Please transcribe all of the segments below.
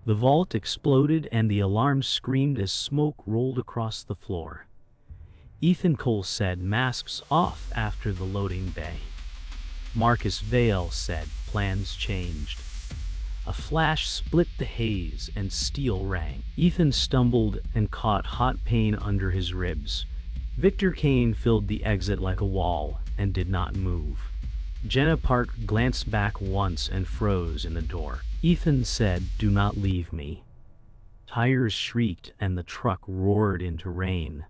The vault exploded and the alarm screamed as smoke rolled across the floor. Ethan Cole said, "Masks off," after the loading bay. Marcus Vale said, "Plans changed." A flash split the haze and steel rang. Ethan stumbled and caught hot pain under his ribs. Victor Kane filled the exit like a wall and did not move. Jenna Park glanced back once and froze in the door. Ethan said, "Do not leave me." Tires shrieked and the truck roared into rain.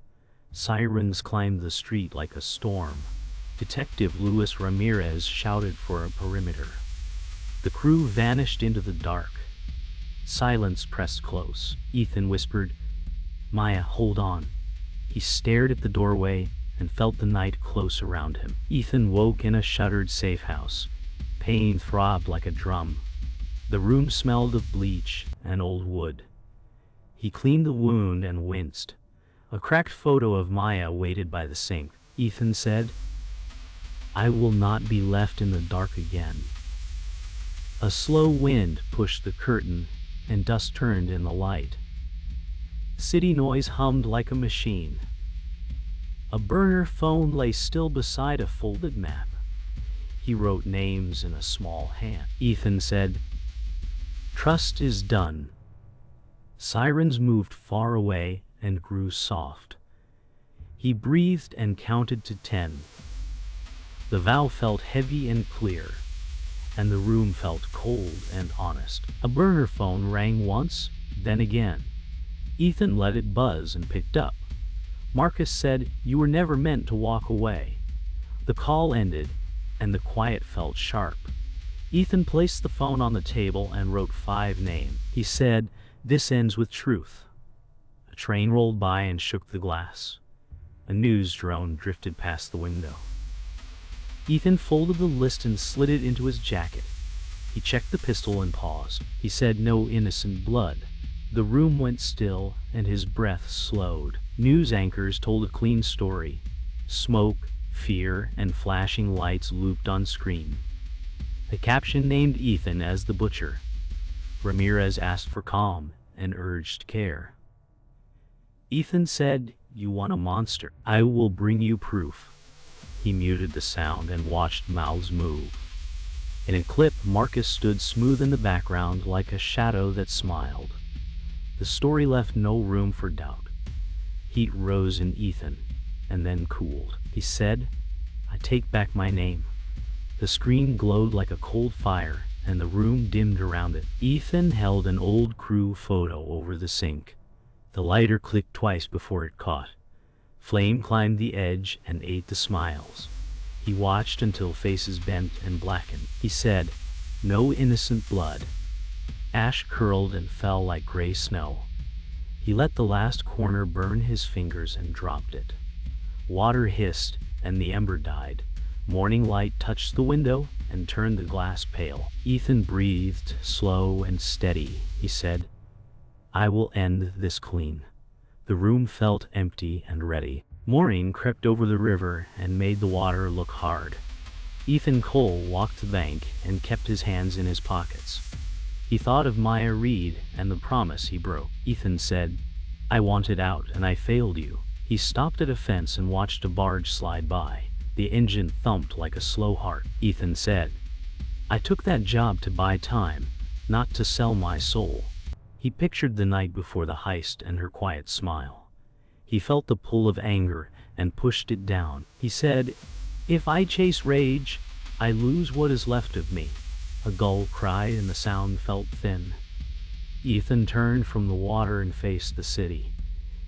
Sirens climbed the street like a storm. Detective Luis Ramirez shouted for a perimeter. The crew vanished into the dark. Silence pressed close. Ethan whispered, "Maya, hold on." He stared at the doorway and felt the night close around him. Ethan woke in a shuttered safe house. Pain throbbed like a drum. The room smelled of bleach and old wood. He cleaned the wound and winced. A cracked photo of Maya waited by the sink. Ethan said, "I will not be left in the dark again." A slow wind pushed the curtain and dust turned in the light. City noise hummed like a machine. A burner phone lay still beside a folded map. He wrote names in a small hand. Ethan said, "Trust is done." Sirens moved far away and grew soft. He breathed and counted to 10. The vow felt heavy and clear, and the room felt cold and honest. A burner phone rang once, then again. Ethan let it buzz and picked up. Marcus said, "You were never meant to walk away." The call ended, and the quiet felt sharp. Ethan placed the phone on the table and wrote 5 names. He said, "This ends with truth." A train rolled by and shook the glass. A news drone drifted past the window. Ethan folded the list and slid it into his jacket. He checked the pistol and paused. He said, "No innocent blood." The room went still and his breath slowed. News anchors told a clean story. Smoke, fear, and flashing lights looped on screen. The caption named Ethan as the butcher. Ramirez asked for calm and urged care. Ethan said, "You want a monster? I will bring you proof." He muted the sound and watched mouths move. In a clip, Marcus stood smooth in the background like a shadow that smiled. The story left no room for doubt. Heat rose in Ethan, and then cooled. He said, "I take back my name." The screen glowed like a cold fire, and the room dimmed around it. Ethan held an old crew photo over the sink. The lighter clicked twice before it caught. Flame climbed the edge and ate the smiles. He watched until faces bent and blackened. He said, "No innocent blood." Ash curled and fell like gray snow. He let the last corner burn his fingers and dropped it. Water hissed and the ember died. Morning light touched the window and turned the glass pale. Ethan breathed, slow and steady. He said, "I will end this clean." The room felt empty and ready. Morning crept over the river and made the water look hard. Ethan Cole walked the bank and kept his hands in his pockets. He thought of Maya Reed and the promise he broke. Ethan said, "I wanted out and I failed you." He stopped at a fence and watched a barge slide by. The engine thumped like a slow heart. Ethan said, "I took that job to buy time, not to sell my soul." He pictured the night before the heist and her quiet smile. He felt the pull of anger and pushed it down. He said, "If I chase rage, I lose what is left of me." A gull cried and the sound felt thin. Ethan turned from the water and faced the city.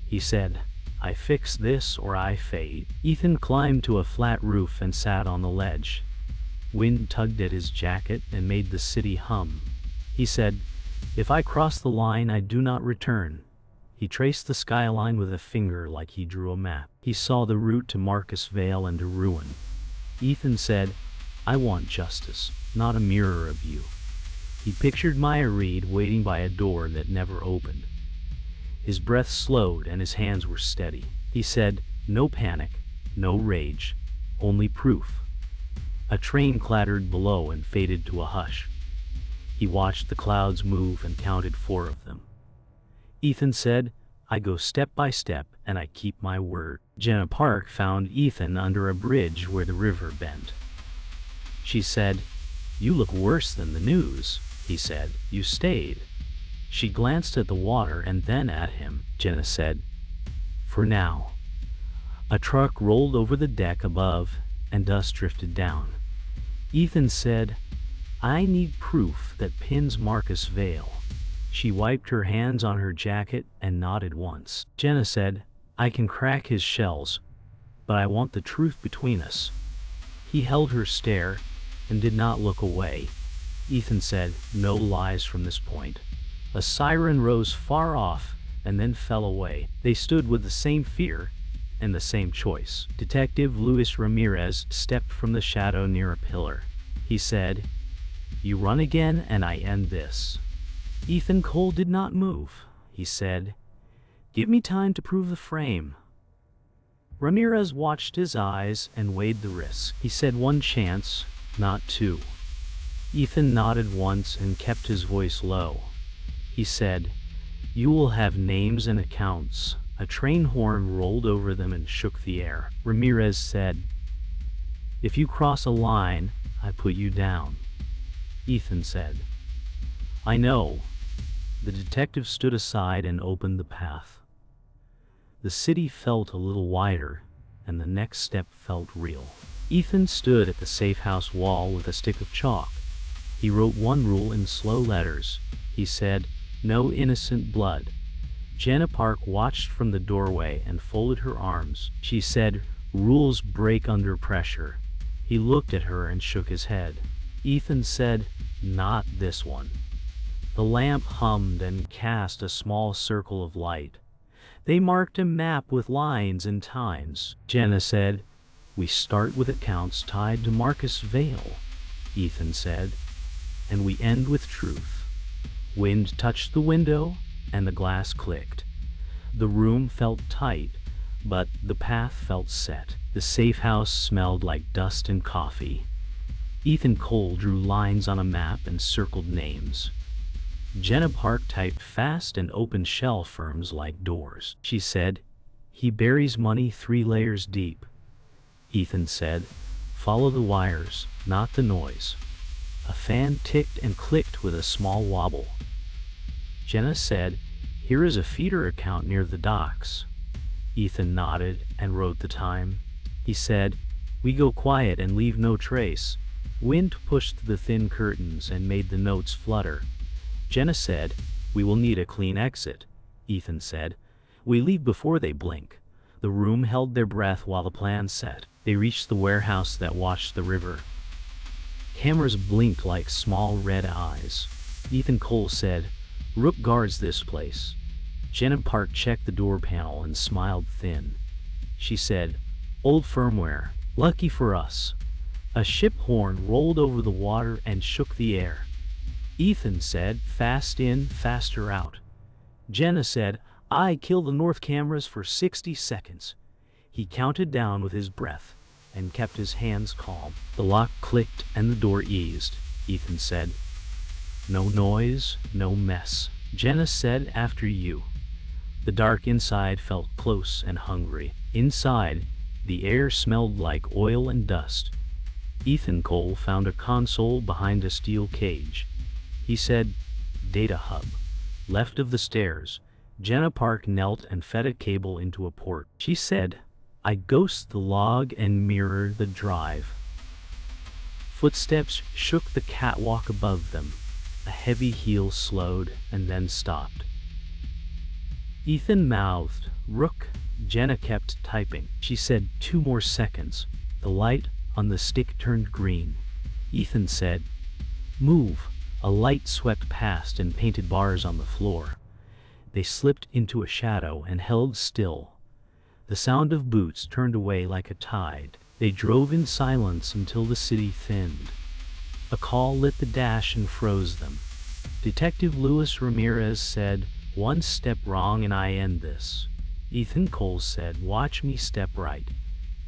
He said, "I fix this or I fade." Ethan climbed to a flat roof and sat on the ledge. Wind tugged at his jacket and made the city hum. He said, "If I cross the line, I do not return." He traced the skyline with a finger like he drew a map. He saw the route to Marcus Vale and to ruin. Ethan said, "I want justice, not a mirror of you." He pictured Maya Reed waiting by a door that never opened. His breath slowed and his hands were steady. He said, "No panic, no rage, only proof." A train clattered below and faded to a hush. He watched the clouds move and counted 4 of them. Ethan said, I go step by step and I keep my word. Jenna Park found Ethan under a bridge where the river bent. She said, You look worse than the news. He said, You stayed. She glanced at the water and then at him. Jenna said, For now. A truck rolled over the deck above and dust drifted down. Ethan said, I need proof that pins Marcus Vale. She wiped her hands on her jacket and nodded once. Jenna said, I can crack his shells, but I want the truth between us. He held her stare and did not look away. Ethan said, No lies from this point. A siren rose far off and then fell away. They stood with the same fear and the same choice. Detective Luis Ramirez stepped from the shadow near a pillar. He said, You run again and I end this. Ethan Cole did not move. He said, Give me time to prove the frame. Ramirez watched his eyes and weighed the risk. He said 1 chance, not 2. Ethan nodded once and kept his voice low. He said, You will have names and accounts. A train horn rolled over them and shook the air. Ramirez said, If you cross a line, I put you down. Ethan said, I know. The detective stood aside and opened the path. The city felt a little wider, and the next step felt real. Ethan stood at the safe house wall with a stick of chalk. He wrote 1 rule in slow letters. He said, No innocent blood. Jenna Park watched from the doorway and folded her arms. She said, Rules break under pressure. He looked at her and shook his head. Ethan said, Not this one. The lamp hummed and cast a small circle of light. They marked a map with lines and times. Jenna said, We start with accounts tied to Marcus Vale. Ethan said, And we end with truth. Wind touched the window and the glass clicked. The room felt tight, but the path felt set. The safe house smelled like dust and coffee. Ethan Cole drew lines on a map and circled names. Jenna Park typed fast and opened shell firms like doors. She said, He buries money 3 layers deep. Ethan said, Follow the wires, not the noise. A fan ticked and clicked with a small wobble. Jenna said, Here is a feeder account near the docks. Ethan nodded and wrote the time. He said, We go quiet and leave no trace. Wind pushed the thin curtains and made the notes flutter. Jenna said, We will need a clean exit. Ethan said, We leave before they blink. The room held their breath while the plan set. They reached the warehouse that watched the river. Cameras blinked like small red eyes. Ethan Cole said, Rook guards this place. Jenna Park checked the door panel and smiled thin. She said, Old firmware, lucky for us. A ship horn rolled over the water and shook the air. Ethan said, Fast in, faster out. Jenna said, I kill the north cameras for 60 seconds. He counted down with his breath and kept his hands calm. The lock clicked and the door eased. Ethan said, No noise, no mess. Jenna said, After you. The dark inside felt close and hungry. Inside, the air smelled like oil and dust. Ethan Cole found a console behind a steel cage. He said, Data hub. Left of the stairs. Jenna Park knelt and fed a cable into a port. She said, I ghost the log and mirror the drive. Footsteps shook the catwalk above them. A heavy heel slowed and then stopped. Ethan mouthed, Rook. Jenna kept typing. She said, 2 more seconds. The light on the stick turned green. Ethan said, Move. A light swept past and painted bars on the floor. They slipped into a shadow and held still. The sound of boots turned away like a tide. They drove in silence until the city thinned. A call lit the dash and froze them. Detective Luis Ramirez said, 1 step wrong and I end this. Ethan Cole said, Watch me step right.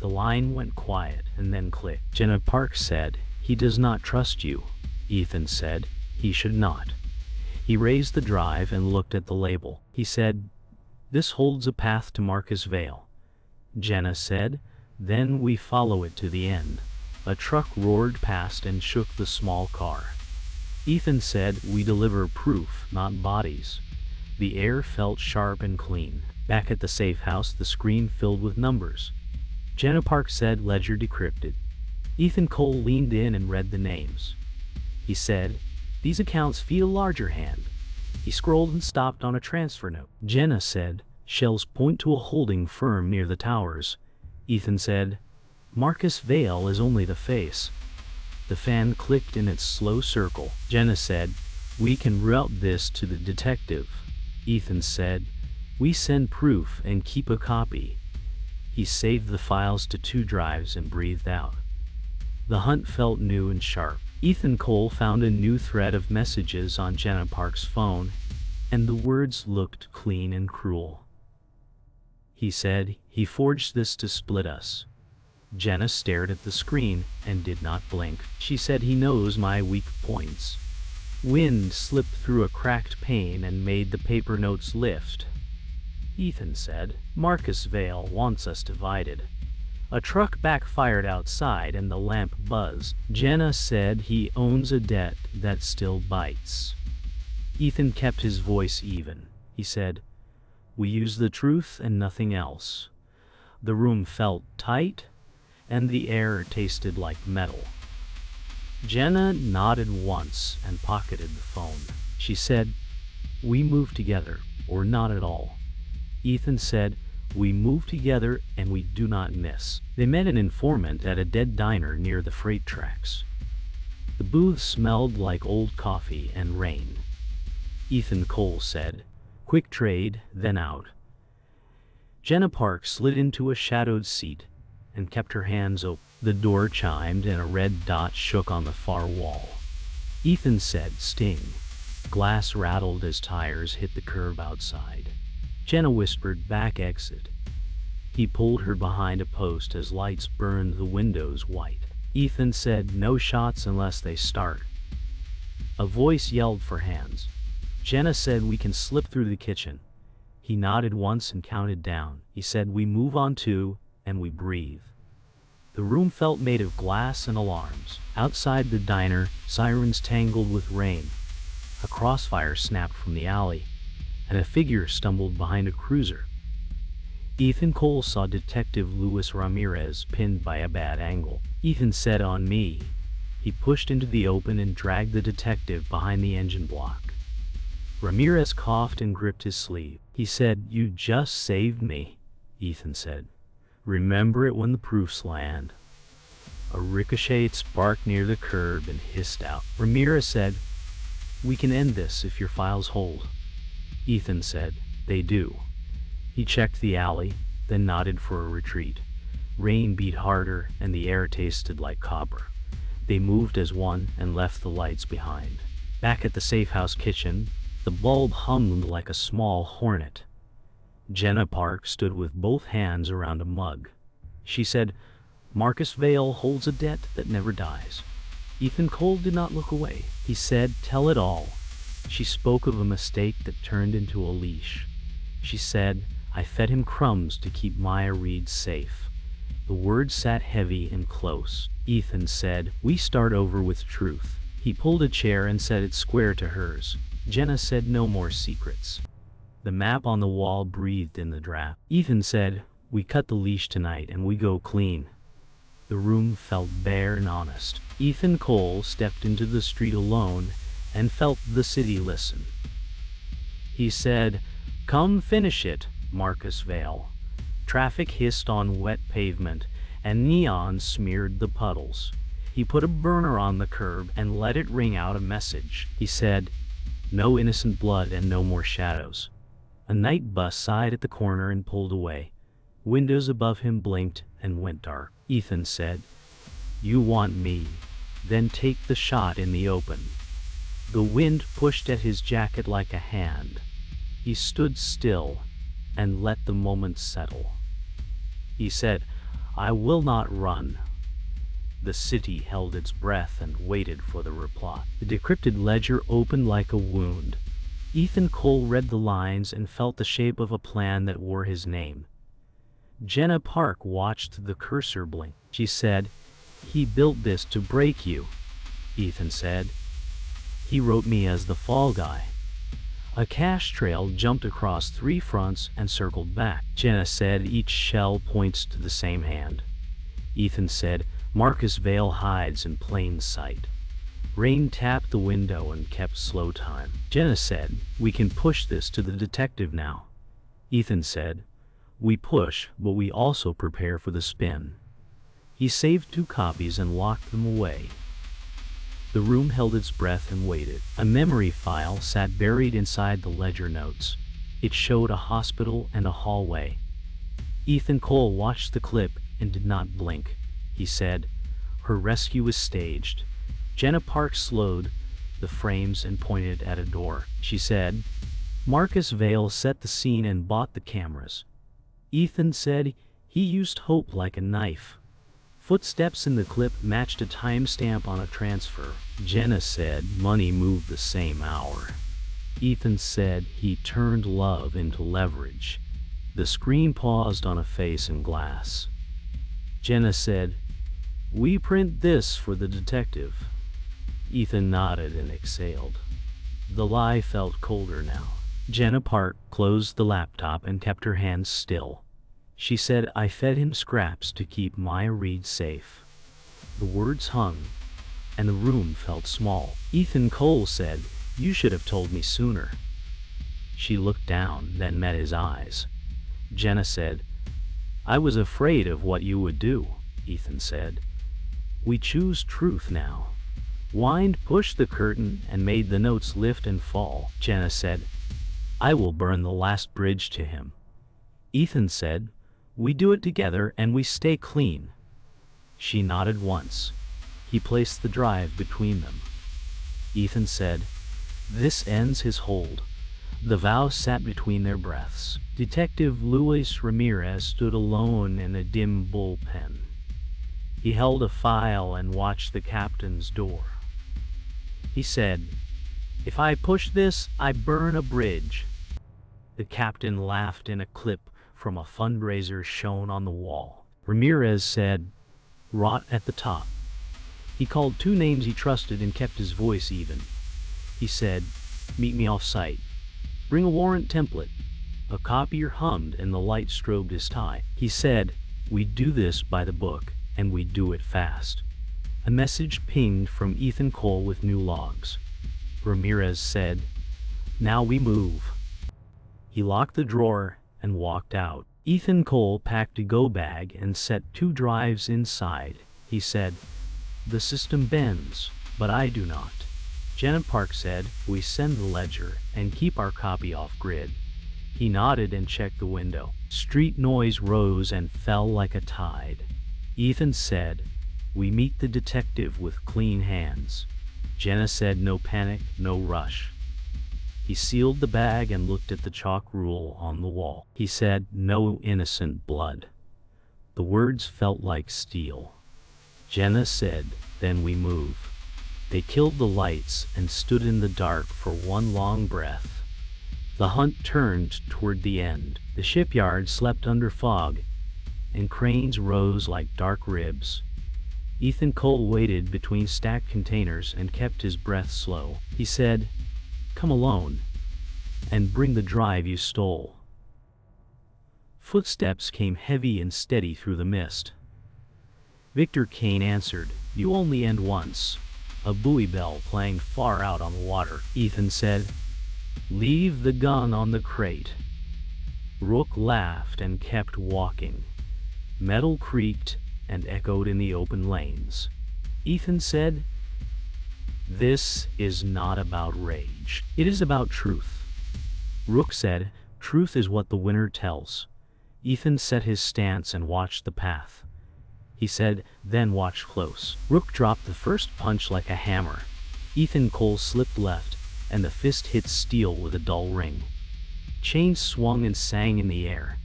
The line went quiet and then clicked. Jenna Park said, He does not trust you. Ethan said, He should not. He raised the drive and looked at the label. He said, "This holds a path to Marcus Vale." Jenna said, "Then we follow it to the end." A truck roared past and shook the small car. Ethan said, "We deliver proof, not bodies." The air felt sharp and clean. Back at the safe house, the screen filled with numbers. Jenna Park said, "Ledger decrypted." Ethan Cole leaned in and read the names. He said, "These accounts feed a larger hand." He scrolled and stopped on a transfer note. Jenna said, "Shells point to a holding firm near the towers." Ethan said, "Marcus Vale is only the face." The fan clicked in its slow circle. Jenna said, "We can route this to the detective." Ethan said, "We send proof and keep a copy." He saved the files to 2 drives and breathed out. The hunt felt new and sharp. Ethan Cole found a new thread of messages on Jenna Park's phone, and the words looked clean and cruel. He said, "He forged this to split us." Jenna stared at the screen and did not blink. She said, "He knows my weak points." Wind slipped through a cracked pane and made the paper notes lift. Ethan said, "Marcus Vale wants us divided." A truck backfired outside and the lamp buzzed. Jenna said, "He owns a debt that still bites." Ethan kept his voice even. He said, "We use the truth and nothing else." The room felt tight, and the air tasted like metal. Jenna nodded once and pocketed the phone. She said, "We move together, or not at all." Ethan said, "We move together and we do not miss." They met an informant at a dead diner near the freight tracks. The booth smelled like old coffee and rain. Ethan Cole said, "Quick trade, then out." Jenna Park slid into a shadowed seat and kept her hands open. The door chimed and a red dot shook on the far wall. Ethan said, "Sting." Glass rattled as tires hit the curb outside. Jenna whispered, "Back exit." He pulled her behind a post as lights burned the windows white. Ethan said, "No shots unless they start." A voice yelled for hands. Jenna said, "We can slip through the kitchen." He nodded once and counted down. He said, "We move on 2, and we breathe." The room felt made of glass and alarms. Outside the diner, sirens tangled with rain. A crossfire snapped from the alley, and a figure stumbled behind a cruiser. Ethan Cole saw Detective Luis Ramirez pinned by a bad angle. Ethan said, "On me." He pushed into the open and dragged the detective behind the engine block. Ramirez coughed and gripped his sleeve. He said, "You just saved me," Ethan said. "Remember it when the proofs land." A ricocheted spark near the curb and hissed out. Ramirez said, "We can end this if your files hold." Ethan said, "They do." He checked the alley, then nodded for a retreat. Rain beat harder and the air tasted like copper. They moved as one and left the lights behind. Back at the safe house kitchen, the bulb hummed like a small hornet. Jenna Park stood with both hands around a mug. She said, "Marcus Vale holds a debt that never dies." Ethan Cole did not look away. He said, "Tell it all." She spoke of a mistake that turned into a leash. She said, "I fed him crumbs to keep Maya Reed safe." The words sat heavy and close. Ethan said, "We start over with truth." He pulled a chair and set it square to hers. Jenna said, "No more secrets." The map on the wall breathed in the draft. Ethan said, "We cut the leash tonight and we go clean." The room felt bare and honest. Ethan Cole stepped into the street alone and felt the city listen. He said, "Come finish it, Marcus Vale." Traffic hissed on wet pavement and neon smeared the puddles. He put a burner on the curb and let it ring out a message. He said, "No innocent blood and no more shadows." A night bus sighed at the corner and pulled away. Windows above him blinked and went dark. Ethan said, "You want me? Then take the shot in the open." The wind pushed at his jacket like a hand. He stood still and let the moment settle. He said, "I will not run." The city held its breath and waited for the reply. The decrypted ledger opened like a wound. Ethan Cole read the lines and felt the shape of a plan that wore his name. Jenna Park watched the cursor blink. She said, "He built this to break you." Ethan said, "He wrote me as the fall guy." A cash trail jumped across 3 fronts and circled back. Jenna said, "Each shell points to the same hand." Ethan said, "Marcus Vale hides in plain sight." Rain tapped the window and kept slow time. Jenna said, "We can push this to the detective now." Ethan said, "We push, but we also prepare for the spin." He saved 2 copies and locked them away. The room held its breath and waited. A memory file sat buried inside the ledger notes. It showed a hospital and a hallway. Ethan Cole watched the clip and did not blink. He said, "Her rescue is staged." Jenna Park slowed the frames and pointed at a door. She said, "Marcus Vale set the scene and bought the cameras." Ethan said, "He used hope like a knife." Footsteps in the clip matched a timestamp on a transfer. Jenna said, "Money moved the same hour." Ethan said, "He turned love into leverage." The screen paused on a face in glass. Jenna said, "We print this for the detective." Ethan nodded and exhaled. The lie felt colder now. Jenna Park closed the laptop and kept her hands still. She said, "I fed him scraps to keep Maya Reed safe." The words hung, and the room felt small. Ethan Cole said, "You should have told me sooner." She looked down, then met his eyes. Jenna said, "I was afraid of what you would do," Ethan said. "We choose truth now." Wind pushed the curtain and made the notes lift and fall. Jenna said, "I will burn the last bridge to him." Ethan said, "We do it together and we stay clean." She nodded once. He placed the drive between them. Ethan said, "This ends his hold." The vow sat between their breaths. Detective Luis Ramirez stood alone in a dim bullpen. He held a file and watched the captain's door. He said, "If I push this, I burn a bridge." The captain laughed in a clip from a fundraiser shown on the wall. Ramirez said, "Rot at the top." He called 2 names he trusted and kept his voice even. He said, "Meet me off-site. Bring a warrant template." A copier hummed and the light strobed his tie. He said, "We do this by the book, and we do it fast." A message pinged from Ethan Cole with new logs. Ramirez said, "Now we move." He locked the drawer and walked out. Ethan Cole packed a go bag and set 2 drives inside. He said, "The system bends, but I do not." Jenna Park said, "We send the ledger and keep our copy off grid." He nodded and checked the window. Street noise rose and fell like a tide. Ethan said, "We meet the detective with clean hands." Jenna said, "No panic, no rush." He sealed the bag and looked at the chalk rule on the wall. He said, "No innocent blood." The words felt like steel. Jenna said, "Then we move." They killed the lights and stood in the dark for one long breath. The hunt turned toward the end. The shipyard slept under fog, and cranes rose like dark ribs. Ethan Cole waited between stacked containers and kept his breath slow. He said, "Come alone, and bring the drive you stole." Footsteps came heavy and steady through the mist. Victor Kane answered, "You only end once." A buoy bell playing far out on the water. Ethan said, "Leave the gun on the crate." Rook laughed and kept walking. Metal creaked and echoed in the open lanes. Ethan said, "This is not about rage. It is about truth." Rook said, "Truth is what the winner tells." Ethan set his stance and watched the path. He said, "Then watch close." Rook dropped the first punch like a hammer. Ethan Cole slipped left, and the fist hit steel with a dull ring. Chains swung and sang in the air.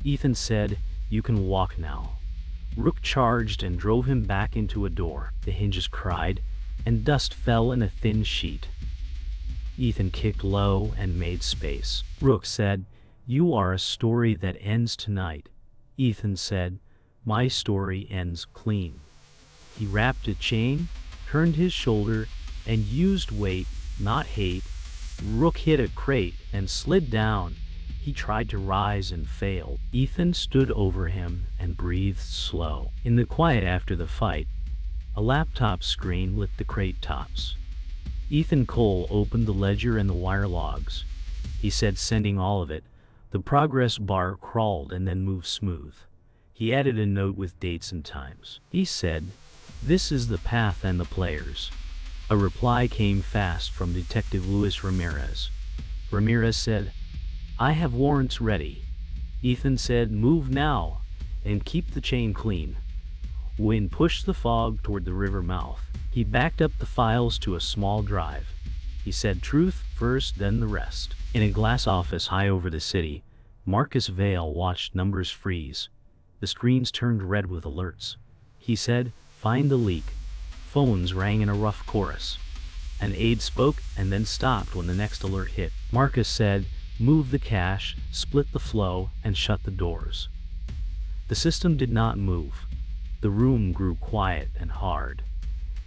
Ethan said, "You can walk now." Rook charged and drove him back into a door. The hinges cried, and dust fell in a thin sheet. Ethan kicked low and made space. Rook said, "You are a story that ends tonight." Ethan said, "My story ends clean." He wrapped a chain, turned his shoulder, and used weight, not hate. Rook hit a crate and slid down. He tried to rise and failed. Ethan stood over him and breathed slow. In the quiet after the fight, a laptop screen lit the crate tops. Ethan Cole opened the ledger and the wire logs. He said, sending all of it. The progress bar crawled and then moved smooth. He added a note with dates and times. He said, "This is the path and the players." A reply came fast from Detective Luis Ramirez. Ramirez said, "I have warrants ready." Ethan said, "Move now and keep the chain clean." Wind pushed the fog toward the river mouth. He backed up the files to a small drive. He said, "Truth first, then the rest." In a glass office high over the city, Marcus Vale watched numbers freeze. The screens turned red with alerts. He said, "Find the leak." Phones rang in a rough chorus. An aide spoke and then stopped when the next alert hit. Marcus said, "Move the cache, split the flow, and shut the doors." The system did not move. The room grew quiet and hard.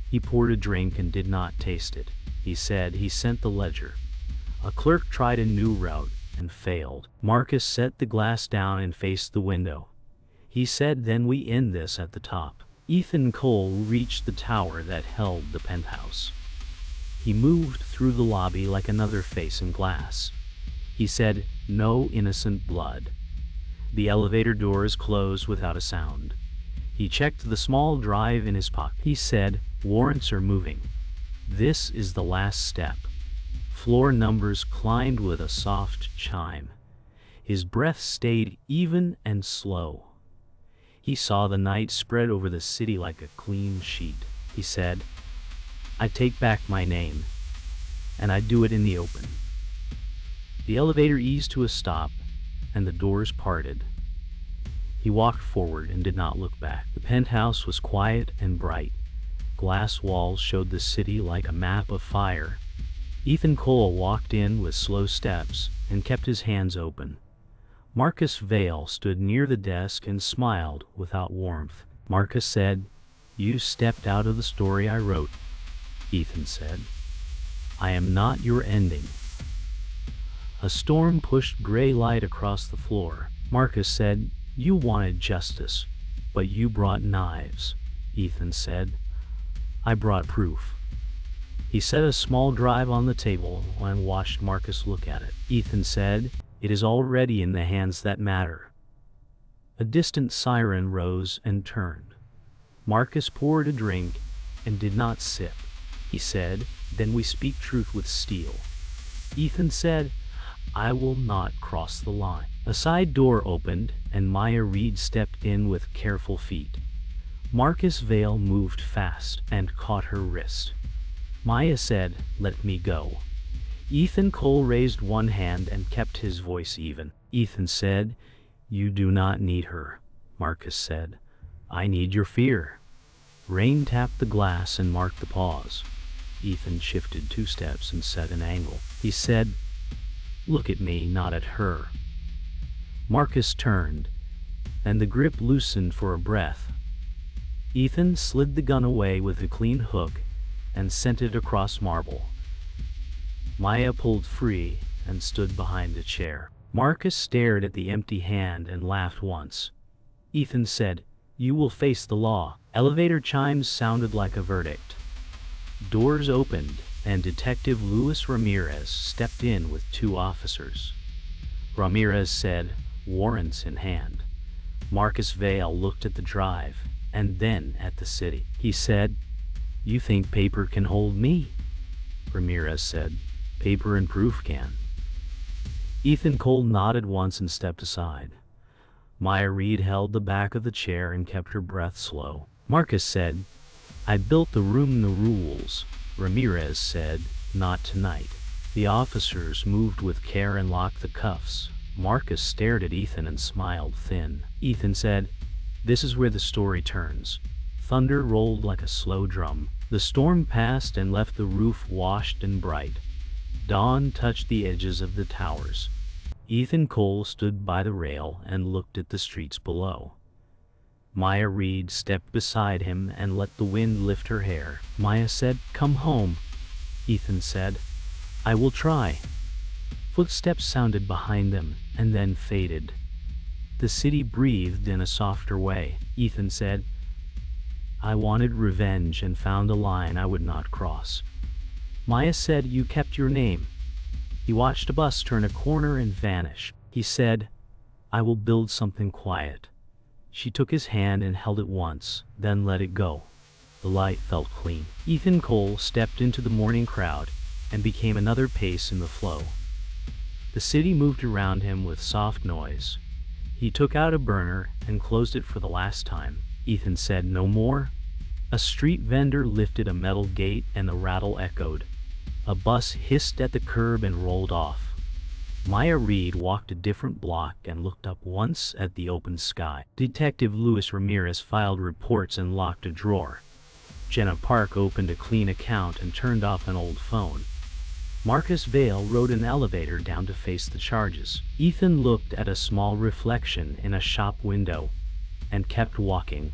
He poured a drink and did not taste it. He said he sent the ledger. A clerk tried a new route and failed. Marcus set the glass down and faced the window. He said, "Then we end this at the top." Ethan Cole reached the tower that held the penthouse. He moved through the lobby like another face in glass. He said, "No innocent blood." The elevator doors closed without a sound. He checked the small drive in his pocket. He said, "Warrants are moving. This is the last step." Floor numbers climbed with a soft chime. His breath stayed even and slow. He saw the night spread over the city like a clean sheet. He said, "I take back my name, and I do it in the open." The elevator eased to a stop, and the doors parted. He walked forward and did not look back. The penthouse was quiet and bright. Glass walls showed the city like a map of fire. Ethan Cole walked in with slow steps and kept his hands open. Marcus Vale stood near the desk and smiled without warmth. Marcus said, "You stepped out of the story I wrote." Ethan said, "I am not your ending." A storm pushed gray light across the floor. Marcus said, "You wanted justice, but you brought knives." Ethan said, "I brought proof." He set a small drive on the table and watched Marcus look at it. Ethan said, "It is already in the hands that matter." A distant siren rose and turned. Marcus poured a drink and did not sip. He said, "Then we speak truth with steel." Ethan said, "I will not cross the line." A side door opened and Maya Reed stepped in with careful feet. Marcus Vale moved fast and caught her wrist. Maya said, "Let me go." Ethan Cole raised one hand and kept his voice even. Ethan said, "You do not need her." Marcus said, "I need your fear." Rain tapped the glass and marked the pause. Ethan shifted 2 steps and set an angle. He said, "Look at me, not at her." Marcus turned, and the grip loosened for a breath. Ethan slid the gun away with a clean hook and sent it across marble. Maya pulled free and stood behind a chair. Marcus stared at the empty hand and laughed once. Ethan said, "You will face the law." Elevator chimes sounded like a verdict. Doors opened, and Detective Luis Ramirez stepped in with 2 officers. Ramirez said, "Warrants in hand." Marcus Vale looked at the drive, and then at the city. He said, "You think paper can hold me?" Ramirez said, "Paper and proof can." Ethan Cole nodded once and stepped aside. Maya Reed held the back of the chair and kept her breath slow. Marcus said, "I built the room the rules." Ramirez said, "Not tonight." The officers moved with care and locked the cuffs. Marcus stared at Ethan and smiled thin. Ethan said, This is where the story turns. Thunder rolled like a slow drum. The storm passed and left the roof washed and bright. Dawn touched the edges of the towers. Ethan Cole stood by the rail and looked at the streets below. Maya Reed stepped beside him and let the wind lift her hair. Maya said, "Come home." Ethan said, "I will try." Footsteps sounded behind them and then faded. The city breathed in a softer way. Ethan said, "I wanted revenge and found a line I would not cross." Maya said, "You kept your name." He watched a bus turn a corner and vanish. He said, "I will build something quiet." She took his hand and held it once, then let it go. The light felt clean. Ethan Cole stepped into the morning crowd and became another pace in the flow. The city moved around him with soft noise. He took out a burner and closed it for the last time. Ethan said, "No more?" A street vendor lifted a metal gate and the rattle echoed. A bus hissed at the curb and rolled off. Maya Reed walked a different block and looked up once at the open sky. Detective Luis Ramirez filed reports and locked a drawer. Jenna Park opened a clean account and turned off an old phone. Marcus Vale rode an elevator down to face the charges. Ethan looked at a small reflection in a shop window and kept walking.